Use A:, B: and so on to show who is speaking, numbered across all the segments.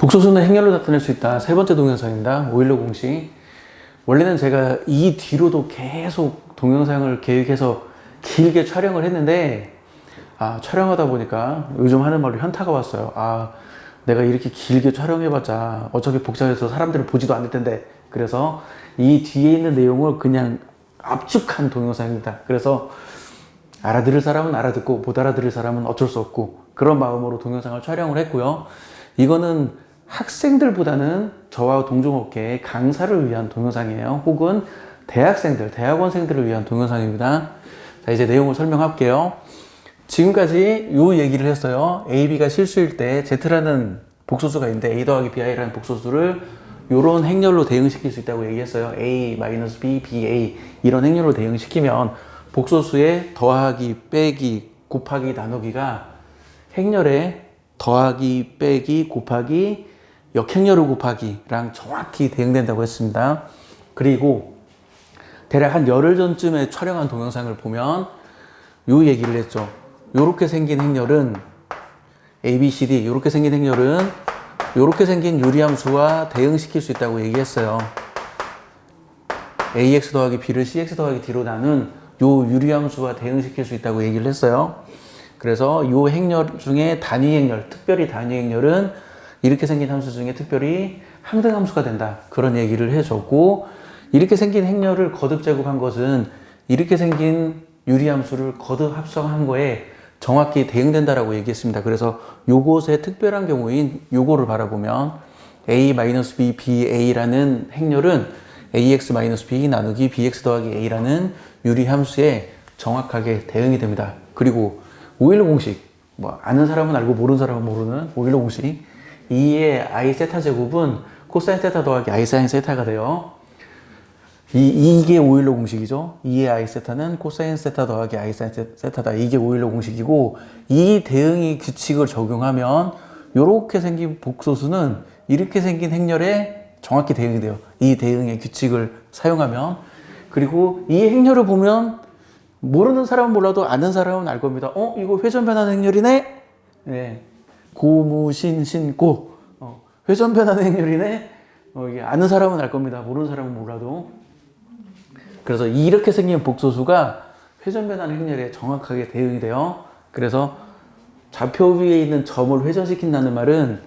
A: 복소수는 행렬로 나타낼 수 있다. 세 번째 동영상입니다. 오일러 공식. 원래는 제가 이 뒤로도 계속 동영상을 계획해서 길게 촬영을 했는데, 촬영하다 보니까 요즘 하는 말로 현타가 왔어요. 내가 이렇게 길게 촬영해봤자 어차피 복잡해서 사람들을 보지도 않을 텐데. 그래서 이 뒤에 있는 내용을 그냥 압축한 동영상입니다. 그래서 알아들을 사람은 알아듣고 못 알아들을 사람은 어쩔 수 없고, 그런 마음으로 동영상을 촬영을 했고요. 이거는 학생들보다는 저와 동종업계의 강사를 위한 동영상이에요. 혹은 대학생들, 대학원생들을 위한 동영상입니다. 자, 이제 내용을 설명할게요. 지금까지 요 얘기를 했어요. A, B가 실수일 때 Z라는 복소수가 있는데 A 더하기 BI라는 복소수를 요런 행렬로 대응시킬 수 있다고 얘기했어요. A, B, BA 이런 행렬로 대응시키면 복소수의 더하기, 빼기, 곱하기, 나누기가 행렬에 더하기, 빼기, 곱하기, 역행렬을 곱하기랑 정확히 대응된다고 했습니다. 그리고 대략 한 열흘 전쯤에 촬영한 동영상을 보면 요 얘기를 했죠. 요렇게 생긴 행렬은 A, B, C, D 요렇게 생긴 행렬은 요렇게 생긴 유리함수와 대응시킬 수 있다고 얘기했어요. AX 더하기 B를 CX 더하기 D로 나눈 요 유리함수와 대응시킬 수 있다고 얘기를 했어요. 그래서 요 행렬 중에 단위 행렬, 특별히 단위 행렬은 이렇게 생긴 함수 중에 특별히 항등함수가 된다. 그런 얘기를 해줬고, 이렇게 생긴 행렬을 거듭 제곱한 것은 이렇게 생긴 유리함수를 거듭 합성한 거에 정확히 대응된다라고 얘기했습니다. 그래서 요것의 특별한 경우인 요거를 바라보면 A-B, BA라는 행렬은 AX-B 나누기 BX 더하기 A라는 유리함수에 정확하게 대응이 됩니다. 그리고 오일러 공식, 아는 사람은 알고 모르는 사람은 모르는 오일러 공식. 2의 I 세타 제곱은 코사인 세타 더하기 I 사인 세타가 돼요. 이게 오일러 공식이죠. 2의 I 세타는 코사인 세타 더하기 I 사인 세타다. 이게 오일러 공식이고, 이 대응의 규칙을 적용하면 이렇게 생긴 복소수는 이렇게 생긴 행렬에 정확히 대응이 돼요. 이 대응의 규칙을 사용하면. 그리고 이 행렬을 보면 모르는 사람은 몰라도 아는 사람은 알 겁니다. 이거 회전 변하는 행렬이네? 네. 고무신신고. 회전 변하는 행렬이네? 이게 아는 사람은 알 겁니다. 모르는 사람은 몰라도. 그래서 이렇게 생긴 복소수가 회전 변하는 행렬에 정확하게 대응이 돼요. 그래서 좌표 위에 있는 점을 회전시킨다는 말은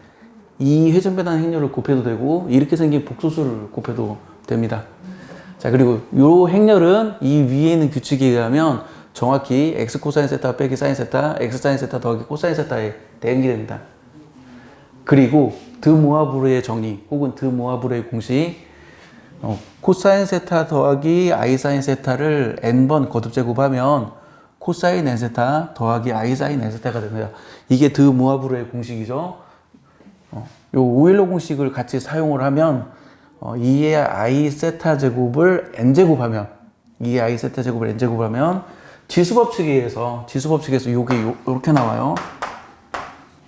A: 이 회전 변하는 행렬을 곱해도 되고, 이렇게 생긴 복소수를 곱해도 됩니다. 자, 그리고 요 행렬은 이 위에 있는 규칙에 의하면 정확히 x 코사인 세타 빼기 사인 세타, x 사인 세타 더하기 코사인 세타에 대응이 됩니다. 그리고 드 모아브르의 정리 혹은 드 모아브르의 공식, 코사인 세타 더하기 i 사인 세타를 n번 거듭 제곱하면 코사인 n 세타 더하기 i 사인 n 세타가 됩니다. 이게 드 모아브르의 공식이죠. 요 오일러 공식을 같이 사용을 하면 2의 i 세타 제곱을 n 제곱하면 2의 i 세타 제곱을 n 제곱하면 지수법칙에서 요게 요렇게 나와요.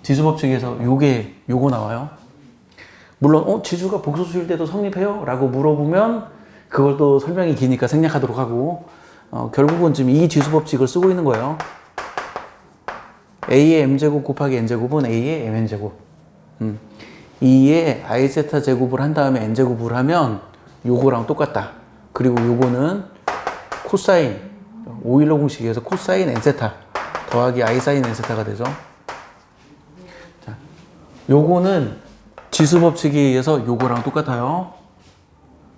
A: 지수법칙에서 요거 나와요. 물론 지수가 복소수일 때도 성립해요? 라고 물어보면 그걸 또 설명이 기니까 생략하도록 하고, 결국은 지금 이 지수법칙을 쓰고 있는 거예요. A의 m제곱 곱하기 n제곱은 A의 mn제곱. 2의 i 세타 제곱을 한 다음에 n제곱을 하면 요거랑 똑같다. 그리고 요거는 코사인, 오일러 공식에서 코사인 n 세타 더하기 i 사인 n 세타가 되죠. 자, 요거는 지수법칙에 의해서 요거랑 똑같아요.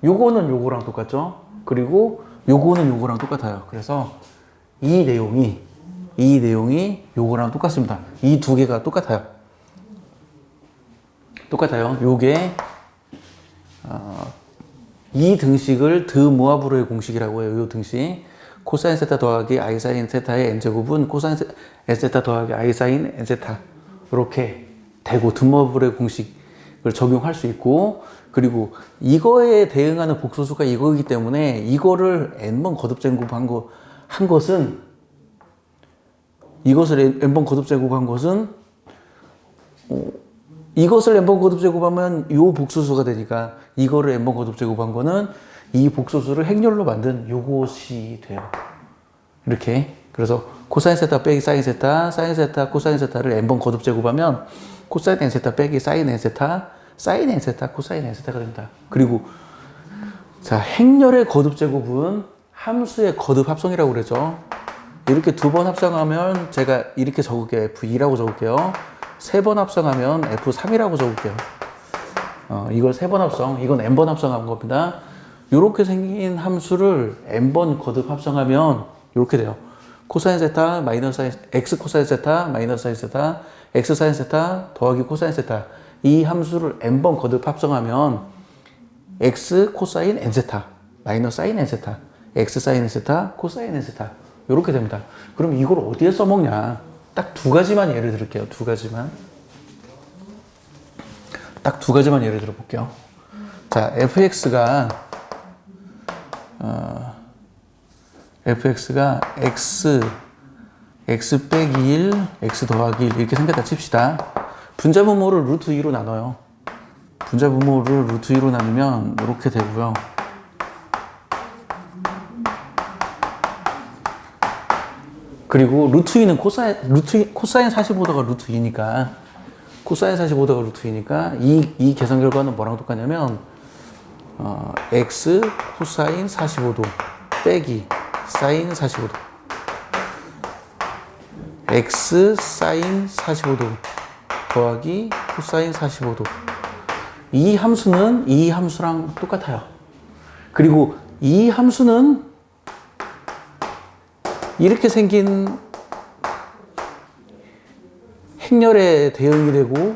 A: 요거는 요거랑 똑같죠. 그리고 요거는 요거랑 똑같아요. 그래서 이 내용이 요거랑 똑같습니다. 이 두 개가 똑같아요. 요게 이 등식을 드 모아브르의 공식이라고 해요. 요 등식. 코사인 세타 더하기 i 사인 세타의 n제곱은 코사인 n 세타 더하기 i 사인 n 세타. 이렇게 되고 드 모아브르의 공식을 적용할 수 있고, 그리고 이거에 대응하는 복소수가 이거이기 때문에 이거를 n번 거듭 제곱한 것은 이것을 n번 거듭 제곱한 것은 이것을 n번 거듭 제곱하면 요 복소수가 되니까 이거를 n번 거듭 제곱한 거는 이 복소수를 행렬로 만든 요것이 돼요. 이렇게. 그래서 코사인 세타 빼기 사인 세타, 사인 세타, 코사인 세타를 n번 거듭 제곱하면 코사인 n 세타 빼기 사인 n 세타, 사인 n 세타, 코사인 n 세타가 됩니다. 그리고 자, 행렬의 거듭 제곱은 함수의 거듭 합성이라고 그러죠. 이렇게 두 번 합성하면 제가 이렇게 적을게요. F2라고 적을게요. 세 번 합성하면 F3이라고 적을게요. 이걸 세 번 합성, 이건 n번 합성한 겁니다. 이렇게 생긴 함수를 n번 거듭 합성하면 이렇게 돼요. 코사인 세타 마이너스 사인, x 코사인 세타 마이너스 사인 세타, x 사인 세타 더하기 코사인 세타. 이 함수를 n번 거듭 합성하면 x 코사인 n 세타 마이너스 사인 n 세타, x 사인 n 세타 코사인 n 세타 이렇게 됩니다. 그럼 이걸 어디에 써먹냐? 딱 두 가지만 예를 들을게요. 두 가지만. 딱 두 가지만 예를 들어 볼게요. 자, fx가 x 빼기 1, x 더하기 1 이렇게 생겼다 칩시다. 분자분모를 루트 2로 나눠요. 분자분모를 루트 2로 나누면 이렇게 되고요. 그리고 루트 2는 코사인 45도가 루트 2니까 코사인 45도가 루트 2니까 이 계산 결과는 뭐랑 똑같냐면 x 코사인 45도 빼기 사인 45도 x 사인 45도 더하기 코사인 45도. 이 함수는 이 함수랑 똑같아요. 그리고 이 함수는 이렇게 생긴 행렬의 대응이 되고,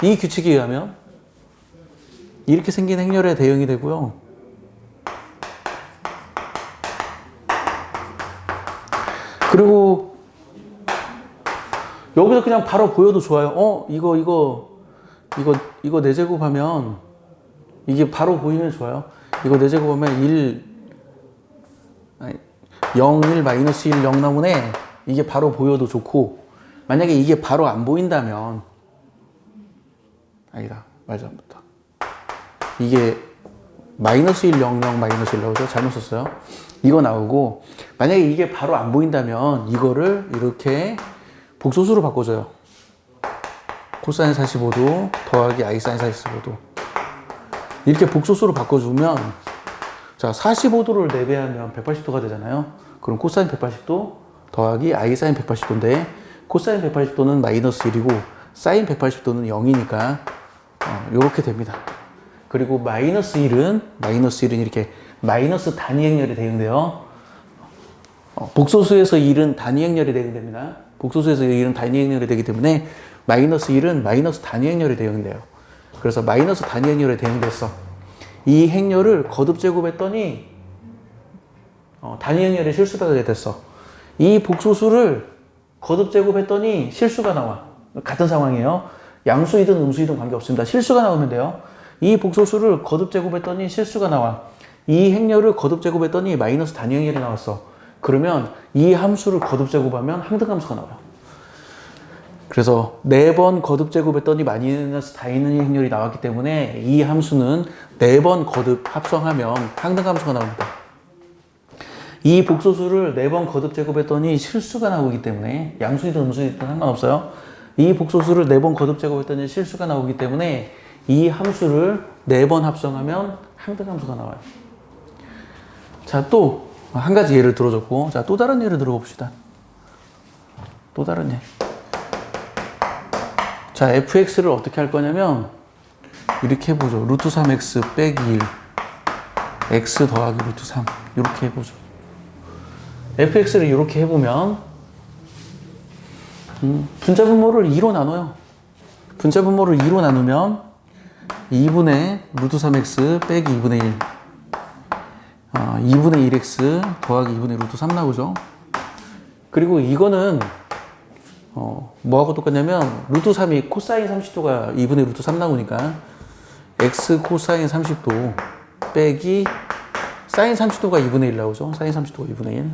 A: 이 규칙에 의하면 이렇게 생긴 행렬의 대응이 되고요. 그리고 여기서 그냥 바로 보여도 좋아요. 이거 4제곱 하면 이게 바로 보이면 좋아요. 이거 4제곱 하면 0, 1, 마이너스 1, 0 나오네. 이게 바로 보여도 좋고, 만약에 이게 바로 안 보인다면, 아니다. 말 잘못했다. 이게 마이너스 1, 0, 0, 마이너스 1 나오죠? 잘못 썼어요. 이거 나오고, 만약에 이게 바로 안 보인다면, 이거를 이렇게 복소수로 바꿔줘요. 코사인 45도 더하기 i 사인 45도. 이렇게 복소수로 바꿔주면, 자, 45도를 4배하면 180도가 되잖아요. 그럼 코사인 180도 더하기 i 사인 180도인데, 코사인 180도는 마이너스 1이고 사인 180도는 0이니까 이렇게 됩니다. 그리고 마이너스 1은 이렇게 마이너스 단위 행렬이 대응돼요. 복소수에서 1은 단위 행렬이 대응됩니다. 복소수에서 1은 단위 행렬이 되기 때문에 마이너스 1은 마이너스 단위 행렬이 대응돼요. 그래서 마이너스 단위 행렬이 대응됐어. 이 행렬을 거듭 제곱했더니 단위 행렬이 실수가 되게 됐어. 이 복소수를 거듭 제곱했더니 실수가 나와. 같은 상황이에요. 양수이든 음수이든 관계없습니다. 실수가 나오면 돼요. 이 복소수를 거듭 제곱했더니 실수가 나와. 이 행렬을 거듭 제곱했더니 마이너스 단위 행렬이 나왔어. 그러면 이 함수를 거듭 제곱하면 항등함수가 나와요. 그래서 4번 거듭 제곱했더니 마이너스 단위 행렬이 나왔기 때문에 이 함수는 4번 거듭 합성하면 항등함수가 나옵니다. 이 복소수를 4번 거듭 제곱했더니 실수가 나오기 때문에, 양수이든 음수이든 상관없어요. 이 복소수를 4번 거듭 제곱했더니 실수가 나오기 때문에 이 함수를 4번 합성하면 항등함수가 나와요. 자, 또 한 가지 예를 들어줬고, 자, 또 다른 예를 들어봅시다. 또 다른 예. 자, fx를 어떻게 할 거냐면 이렇게 해보죠. 루트 3x 빼기 1 x 더하기 루트 3 이렇게 해보죠. fx를 이렇게 해보면 분자분모를 2로 나눠요. 분자분모를 2로 나누면 2분의 루트 3x 빼기 2분의 1 2분의 1x 더하기 2분의 루트 3 나오죠. 그리고 이거는 뭐하고 똑같냐면 루트 3이 코사인 30도가 2분의 루트 3 나오니까 x 코사인 30도 빼기 사인 30도가 2분의 1 나오죠. 사인 30도가 2분의 1.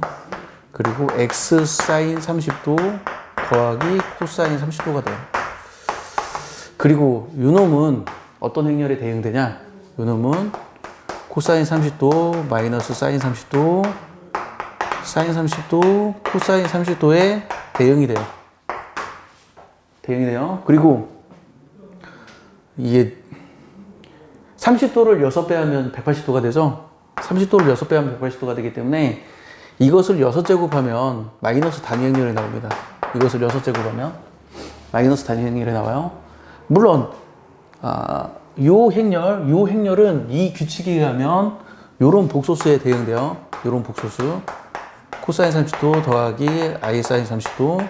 A: 그리고 x 사인 30도 더하기 코사인 30도가 돼요. 그리고 요놈은 어떤 행렬에 대응되냐? 요놈은 코사인 30도 마이너스 사인 30도 사인 30도 코사인 30도에 대응이 돼요. 그리고 이게 30도를 6배 하면 180도가 되죠? 30도를 6배 하면 180도가 되기 때문에 이것을 6제곱하면 마이너스 단위행렬이 나옵니다. 이것을 6제곱하면 마이너스 단위행렬이 나와요. 물론 요 행렬은 이 규칙에 의하면 요런 복소수에 대응돼요. 요런 복소수 코사인 30도 더하기 i 사인 30도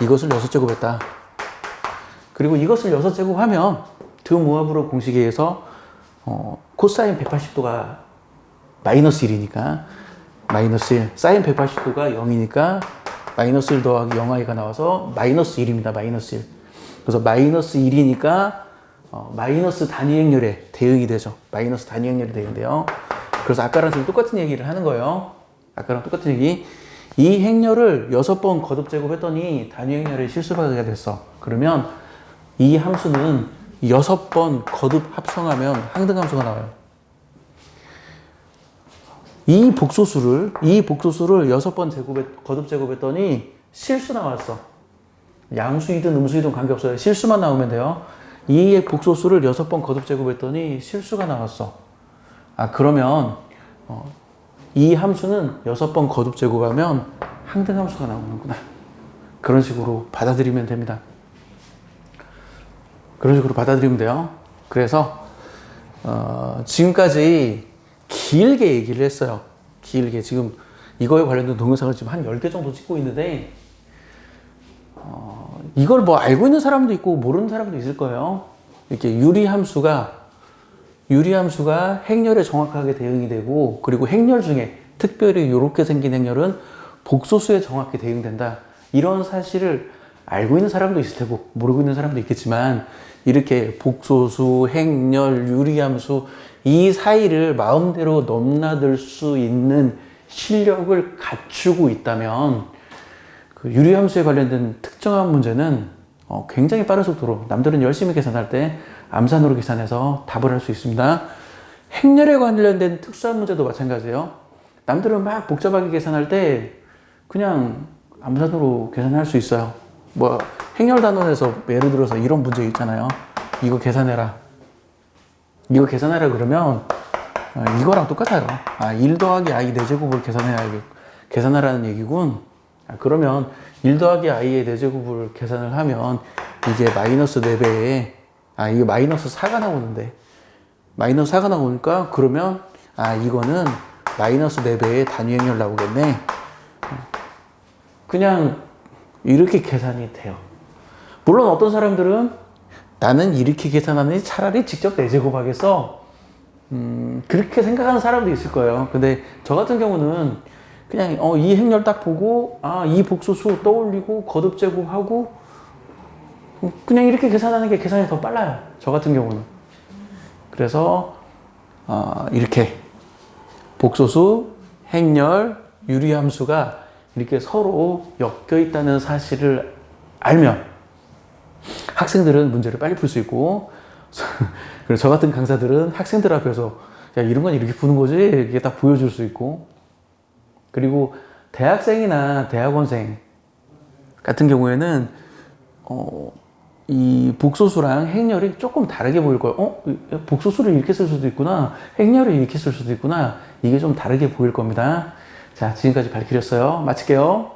A: 이것을 6제곱했다. 그리고 이것을 6제곱하면 드모아브로 공식에 의해서 코사인 180도가 마이너스 1이니까 마이너스 1, 사인 180도가 0이니까 마이너스 1 더하기 0i가 나와서 마이너스 1입니다. 마이너스 1. 그래서 마이너스 1이니까 마이너스 단위행렬에 대응이 되죠. 마이너스 단위행렬에 대응돼요. 그래서 아까랑 지금 똑같은 얘기를 하는 거예요. 아까랑 똑같은 얘기. 이 행렬을 6번 거듭 제곱했더니 단위행렬에 실수하게 됐어. 그러면 이 함수는 6번 거듭 합성하면 항등함수가 나와요. 이 복소수를 6번 거듭 제곱했더니 실수 나왔어. 양수이든 음수이든 관계없어요. 실수만 나오면 돼요. 이 복소수를 6번 거듭 제곱했더니 실수가 나왔어. 그러면 이 함수는 6번 거듭 제곱하면 항등함수가 나오는구나. 그런 식으로 받아들이면 됩니다. 그런 식으로 받아들이면 돼요. 그래서 지금까지 길게 얘기를 했어요. 길게 지금 이거에 관련된 동영상을 지금 한 10개 정도 찍고 있는데 이걸 뭐 알고 있는 사람도 있고 모르는 사람도 있을 거예요. 이렇게 유리함수가 행렬에 정확하게 대응이 되고, 그리고 행렬 중에 특별히 이렇게 생긴 행렬은 복소수에 정확히 대응된다. 이런 사실을 알고 있는 사람도 있을 테고 모르고 있는 사람도 있겠지만, 이렇게 복소수, 행렬, 유리함수 이 사이를 마음대로 넘나들 수 있는 실력을 갖추고 있다면 그 유리함수에 관련된 특정한 문제는 굉장히 빠른 속도로, 남들은 열심히 계산할 때 암산으로 계산해서 답을 할 수 있습니다. 행렬에 관련된 특수한 문제도 마찬가지예요. 남들은 막 복잡하게 계산할 때 그냥 암산으로 계산할 수 있어요. 뭐 행렬 단원에서 예를 들어서 이런 문제 있잖아요. 이거 계산해라 그러면 이거랑 똑같아요. 1 더하기 i 4제곱을 계산하라는 얘기군. 그러면 1 더하기 i의 4제곱을 계산을 하면 이게 마이너스 4배에 이게 마이너스 4가 나오는데, 마이너스 4가 나오니까 그러면 이거는 마이너스 4배의 단위행렬 나오겠네. 그냥 이렇게 계산이 돼요. 물론 어떤 사람들은 나는 이렇게 계산하느니 차라리 직접 4제곱 하겠어, 그렇게 생각하는 사람도 있을 거예요. 근데 저 같은 경우는 그냥 이 행렬 딱 보고 이 복소수 떠올리고 거듭 제곱하고 그냥 이렇게 계산하는 게 계산이 더 빨라요. 저 같은 경우는. 그래서 이렇게 복소수, 행렬, 유리함수가 이렇게 서로 엮여 있다는 사실을 알면 학생들은 문제를 빨리 풀 수 있고, 그리고 저 같은 강사들은 학생들 앞에서 야, 이런 건 이렇게 푸는 거지? 이렇게 딱 보여줄 수 있고, 그리고 대학생이나 대학원생 같은 경우에는 이 복소수랑 행렬이 조금 다르게 보일 거예요. 복소수를 이렇게 쓸 수도 있구나, 행렬을 이렇게 쓸 수도 있구나, 이게 좀 다르게 보일 겁니다. 자, 지금까지 발키렸어요. 마칠게요.